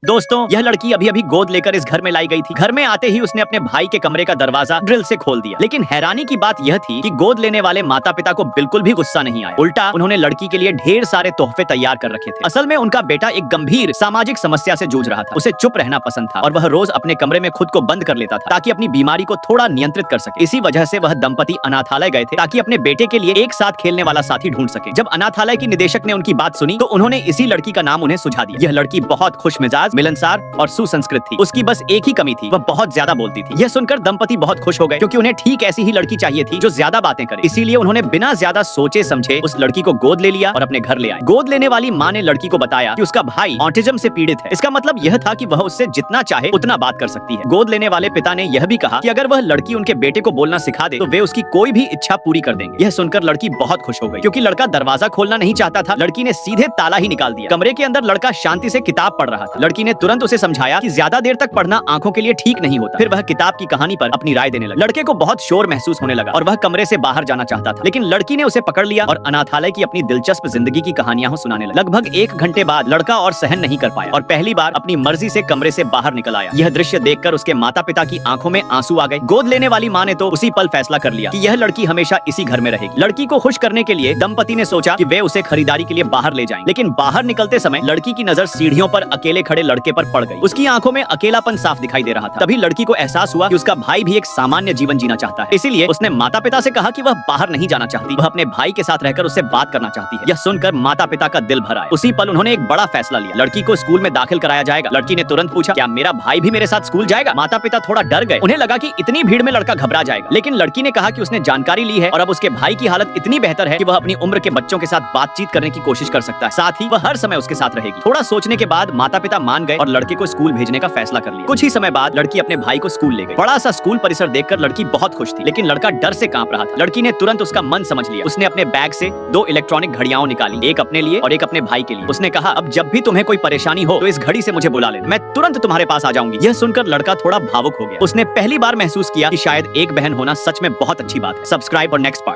दोस्तों, यह लड़की अभी अभी गोद लेकर इस घर में लाई गई थी। घर में आते ही उसने अपने भाई के कमरे का दरवाजा ड्रिल से खोल दिया। लेकिन हैरानी की बात यह थी कि गोद लेने वाले माता पिता को बिल्कुल भी गुस्सा नहीं आया। उल्टा उन्होंने लड़की के लिए ढेर सारे तोहफे तैयार कर रखे थे। असल में उनका बेटा एक गंभीर सामाजिक समस्या से जूझ रहा था। उसे चुप रहना पसंद था और वह रोज अपने कमरे में खुद को बंद कर लेता था ताकि अपनी बीमारी को थोड़ा नियंत्रित कर सके। इसी वजह से वह दंपति अनाथालय गए थे ताकि अपने बेटे के लिए एक साथ खेलने वाला साथी ढूंढ सके। जब अनाथालय की निदेशक ने उनकी बात सुनी तो उन्होंने इसी लड़की का नाम उन्हें सुझा दिया। यह लड़की बहुत खुश मिजाज, मिलनसार और सुसंस्कृत थी। उसकी बस एक ही कमी थी, वह बहुत ज्यादा बोलती थी। यह सुनकर दंपति बहुत खुश हो गए क्योंकि उन्हें ठीक ऐसी ही लड़की चाहिए थी जो ज्यादा बातें करे। इसीलिए उन्होंने बिना ज्यादा सोचे समझे उस लड़की को गोद ले लिया और अपने घर ले आए। गोद लेने वाली माँ ने लड़की को बताया कि उसका भाई ऑटिज्म से पीड़ित है। इसका मतलब यह था कि वह उससे जितना चाहे उतना बात कर सकती है। गोद लेने वाले पिता ने यह भी कहा कि अगर वह लड़की उनके बेटे को बोलना सिखा दे तो वे उसकी कोई भी इच्छा पूरी कर देंगे। यह सुनकर लड़की बहुत खुश हो गई क्योंकि लड़का दरवाजा खोलना नहीं चाहता था। लड़की ने सीधे ताला ही निकाल दिया। कमरे के अंदर लड़का शांति से किताब पढ़ रहा था। लड़की ने तुरंत उसे समझाया कि ज्यादा देर तक पढ़ना आंखों के लिए ठीक नहीं होता। फिर वह किताब की कहानी पर अपनी राय देने लगा। लड़के को बहुत शोर महसूस होने लगा और वह कमरे से बाहर जाना चाहता था, लेकिन लड़की ने उसे पकड़ लिया और अनाथालय की अपनी दिलचस्प जिंदगी की कहानियां सुनाने लगा। लगभग 1 घंटे बाद लड़का और सहन नहीं कर पाया और पहली बार अपनी मर्जी से कमरे से बाहर निकल आया। यह दृश्य देखकर उसके माता पिता की आंखों में आंसू आ गए। गोद लेने वाली माँ ने तो उसी पल फैसला कर लिया कि यह लड़की हमेशा इसी घर में रहेगी। लड़की को खुश करने के लिए दंपति ने सोचा कि वे उसे खरीदारी के लिए बाहर ले जाएंगे, लेकिन बाहर निकलते समय लड़की की नजर सीढ़ियों पर अकेले खड़े लड़के पर पड़ गई। उसकी आंखों में अकेलापन साफ दिखाई दे रहा था। तभी लड़की को एहसास हुआ कि उसका भाई भी एक सामान्य जीवन जीना चाहता है। इसीलिए उसने माता पिता से कहा कि वह बाहर नहीं जाना चाहती, वह अपने भाई के साथ रहकर उससे बात करना चाहती है। यह सुनकर माता पिता का दिल भर आया। उसी पल उन्होंने एक बड़ा फैसला लिया। लड़की को स्कूल में दाखिल कराया जाएगा। लड़की ने तुरंत पूछा, क्या मेरा भाई भी मेरे साथ स्कूल जाएगा? माता पिता थोड़ा डर गए। उन्हें लगा कि इतनी भीड़ में लड़का घबरा जाएगा, लेकिन लड़की ने कहा कि उसने जानकारी ली है और अब उसके भाई की हालत इतनी बेहतर है कि वह अपनी उम्र के बच्चों के साथ बातचीत करने की कोशिश कर सकता है। साथ ही वह हर समय उसके साथ रहेगी। थोड़ा सोचने के बाद माता पिता मान गए और लड़के को स्कूल भेजने का फैसला कर लिया। कुछ ही समय बाद लड़की अपने भाई को स्कूल ले गई। बड़ा सा स्कूल परिसर देखकर लड़की बहुत खुश थी, लेकिन लड़का डर से कांप रहा था। लड़की ने तुरंत उसका मन समझ लिया। उसने अपने बैग से 2 इलेक्ट्रॉनिक घड़ियां निकाली, एक अपने लिए और एक अपने भाई के लिए। उसने कहा, अब जब भी तुम्हें कोई परेशानी हो तो इस घड़ी से मुझे बुला लेना, मैं तुरंत तुम्हारे पास आ जाऊंगी। यह सुनकर लड़का थोड़ा भावुक हो गया। उसने पहली बार महसूस किया कि शायद एक बहन होना सच में बहुत अच्छी बात है। सब्सक्राइब और नेक्स्ट पार्ट।